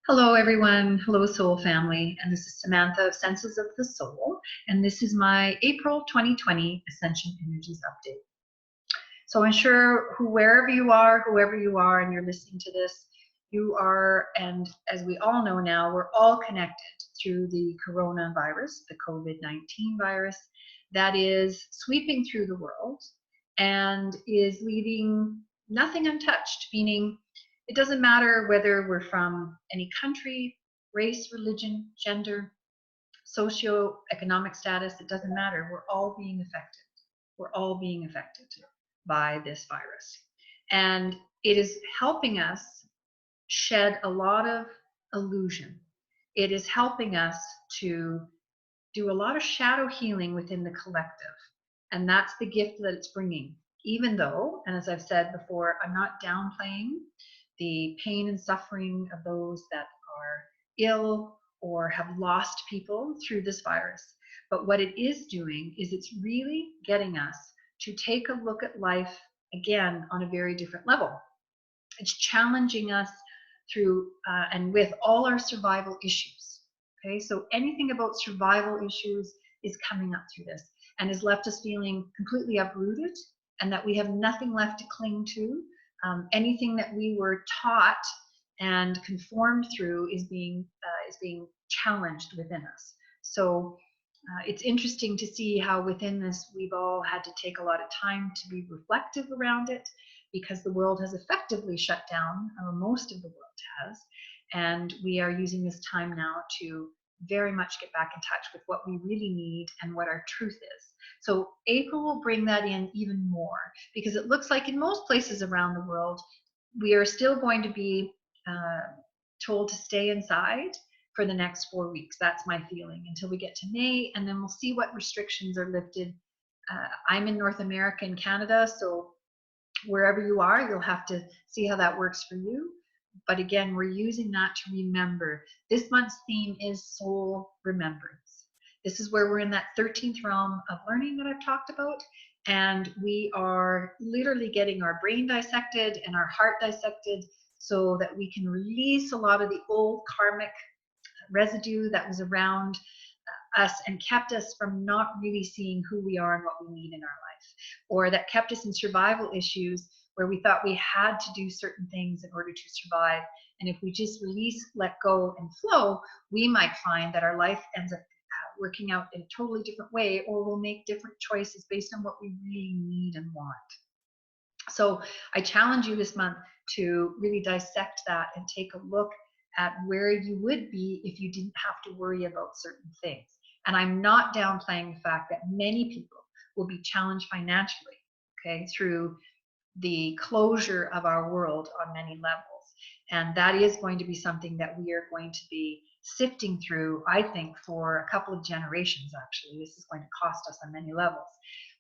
Hello, everyone. Hello, Soul family. And this is Samantha of Senses of the Soul. And this is my April 2020 Ascension Energies update. So I'm sure whoever you are, and you're listening to this, you are, and as we all know now, we're all connected through the coronavirus, the COVID-19 virus, that is sweeping through the world and is leaving nothing untouched, meaning it doesn't matter whether we're from any country, race, religion, gender, socio-economic status, it doesn't matter. We're all being affected. We're all being affected by this virus. And it is helping us shed a lot of illusion. It is helping us to do a lot of shadow healing within the collective. And that's the gift that it's bringing. Even though, and as I've said before, I'm not downplaying the pain and suffering of those that are ill or have lost people through this virus. But what it is doing is it's really getting us to take a look at life again on a very different level. It's challenging us through and with all our survival issues. Okay, so anything about survival issues is coming up through this and has left us feeling completely uprooted and that we have nothing left to cling to. Anything that we were taught and conformed through is being challenged within us. So it's interesting to see how within this we've all had to take a lot of time to be reflective around it, because the world has effectively shut down, or most of the world has, and we are using this time now to very much get back in touch with what we really need and what our truth is. So April will bring that in even more, because it looks like in most places around the world, we are still going to be told to stay inside for the next 4 weeks. That's my feeling, until we get to May, and then we'll see what restrictions are lifted. I'm in North America and Canada, so wherever you are, you'll have to see how that works for you. But again, we're using that to remember. This month's theme is soul remembrance. This is where we're in that 13th realm of learning that I've talked about. And we are literally getting our brain dissected and our heart dissected so that we can release a lot of the old karmic residue that was around us and kept us from not really seeing who we are and what we need in our life, or that kept us in survival issues where we thought we had to do certain things in order to survive. And if we just release, let go, and flow, we might find that our life ends up working out in a totally different way, or we'll make different choices based on what we really need and want. So I challenge you this month to really dissect that and take a look at where you would be if you didn't have to worry about certain things. And I'm not downplaying the fact that many people will be challenged financially, okay, through the closure of our world on many levels. And that is going to be something that we are going to be sifting through, I think, for a couple of generations, actually. This is going to cost us on many levels.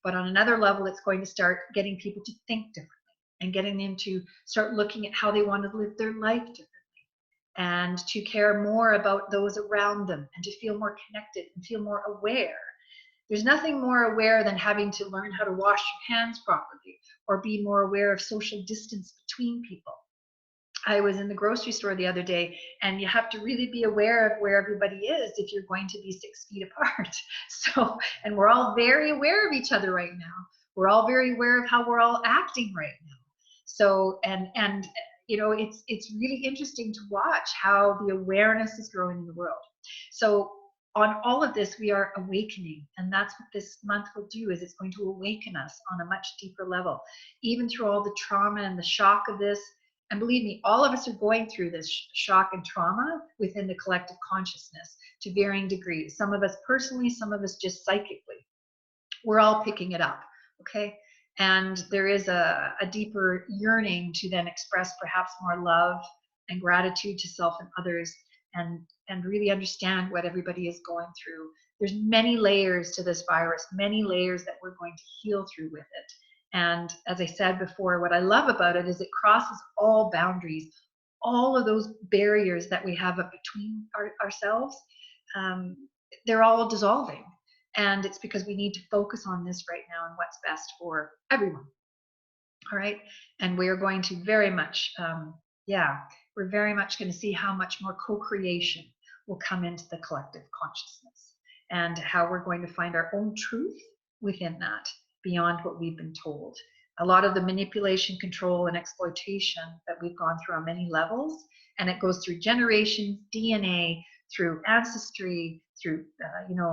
But on another level, it's going to start getting people to think differently and getting them to start looking at how they want to live their life differently, and to care more about those around them, and to feel more connected and feel more aware. There's nothing more aware than having to learn how to wash your hands properly, or be more aware of social distance between people. I was in the grocery store the other day, and you have to really be aware of where everybody is if you're going to be 6 feet apart. So, and we're all very aware of each other right now. We're all very aware of how we're all acting right now. So, and you know, it's really interesting to watch how the awareness is growing in the world. So on all of this, we are awakening, and that's what this month will do. Is it's going to awaken us on a much deeper level, even through all the trauma and the shock of this. And believe me, all of us are going through this shock and trauma within the collective consciousness to varying degrees. Some of us personally, some of us just psychically. We're all picking it up, okay? And there is a deeper yearning to then express perhaps more love and gratitude to self and others, and really understand what everybody is going through. There's many layers to this virus, many layers that we're going to heal through with it. And as I said before, what I love about it is it crosses all boundaries, all of those barriers that we have up between ourselves. They're all dissolving. And it's because we need to focus on this right now and what's best for everyone. All right. And we are going to very much, Yeah, we're very much going to see how much more co-creation will come into the collective consciousness and how we're going to find our own truth within that beyond what we've been told. A lot of the manipulation, control, and exploitation that we've gone through on many levels, and it goes through generations, DNA, through ancestry, through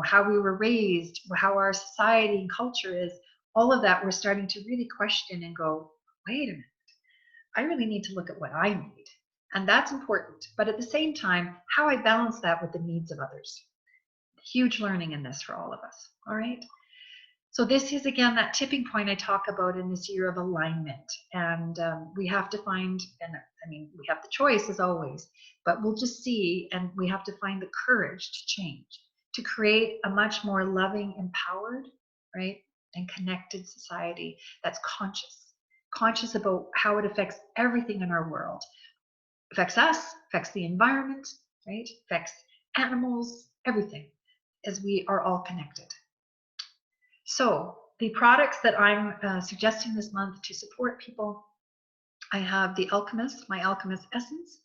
how we were raised, how our society and culture is, all of that we're starting to really question and go, wait a minute, I really need to look at what I need. And that's important. But at the same time, how I balance that with the needs of others. Huge learning in this for all of us. All right. So this is, again, that tipping point I talk about in this year of alignment. And we have to find, and I mean, we have the choice as always, but we'll just see, and we have to find the courage to change, to create a much more loving, empowered, right, and connected society that's conscious about how it affects everything in our world. Affects us, affects the environment, right, affects animals, everything, as we are all connected. So the products that I'm suggesting this month to support people, I have the Alchemist, my Alchemist Essence,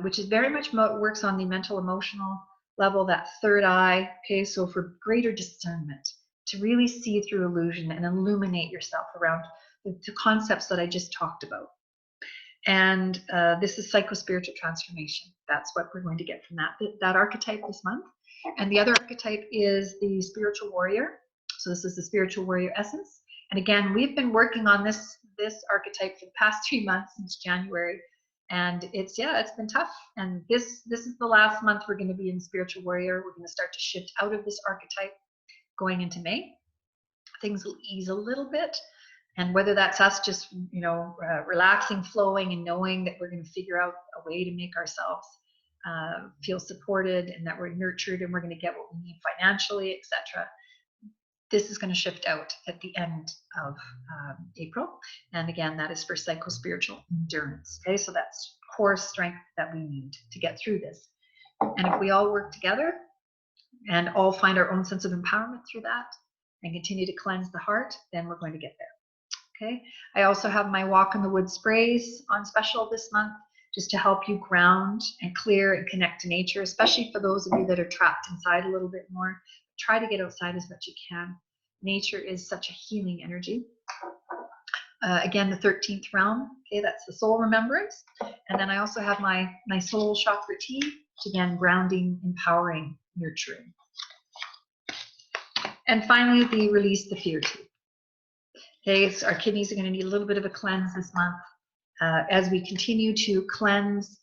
which is very much works on the mental, emotional level, that third eye, okay, so for greater discernment, to really see through illusion and illuminate yourself around the concepts that I just talked about. And this is psycho-spiritual transformation. That's what we're going to get from that archetype this month. And the other archetype is the spiritual warrior. So this is the spiritual warrior essence. And again, we've been working on this archetype for the past 3 months, since January. And it's been tough. And this is the last month we're going to be in spiritual warrior. We're going to start to shift out of this archetype going into May. Things will ease a little bit. And whether that's us just, relaxing, flowing, and knowing that we're going to figure out a way to make ourselves feel supported, and that we're nurtured, and we're going to get what we need financially, etc. This is going to shift out at the end of April. And again, that is for psycho-spiritual endurance. Okay, so that's core strength that we need to get through this. And if we all work together and all find our own sense of empowerment through that and continue to cleanse the heart, then we're going to get there. Okay. I also have my Walk in the Woods sprays on special this month, just to help you ground and clear and connect to nature, especially for those of you that are trapped inside a little bit more. Try to get outside as much as you can. Nature is such a healing energy. Again, the 13th realm, okay, that's the soul remembrance. And then I also have my soul chakra tea, which again, grounding, empowering, nurturing. And finally, the release the fear tea. Okay, so our kidneys are going to need a little bit of a cleanse this month as we continue to cleanse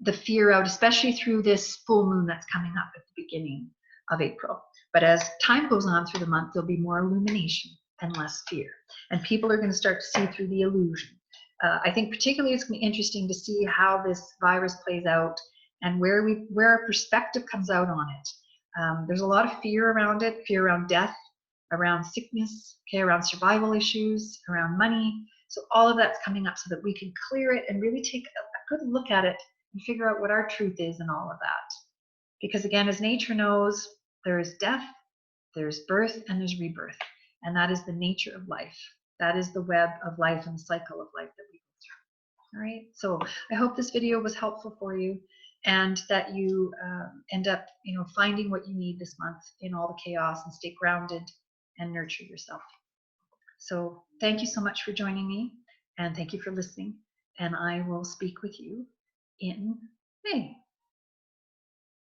the fear out, especially through this full moon that's coming up at the beginning of April. But as time goes on through the month, there'll be more illumination and less fear. And people are going to start to see through the illusion. I think particularly it's going to be interesting to see how this virus plays out and where our perspective comes out on it. There's a lot of fear around it, fear around death, around sickness, okay, around survival issues, around money. So all of that's coming up so that we can clear it and really take a good look at it and figure out what our truth is in all of that. Because again, as nature knows, there is death, there's birth, and there's rebirth. And that is the nature of life. That is the web of life and the cycle of life that we go through. All right. So I hope this video was helpful for you, and that you end up, finding what you need this month in all the chaos, and stay grounded and nurture yourself. So thank you so much for joining me, and thank you for listening. And I will speak with you in May.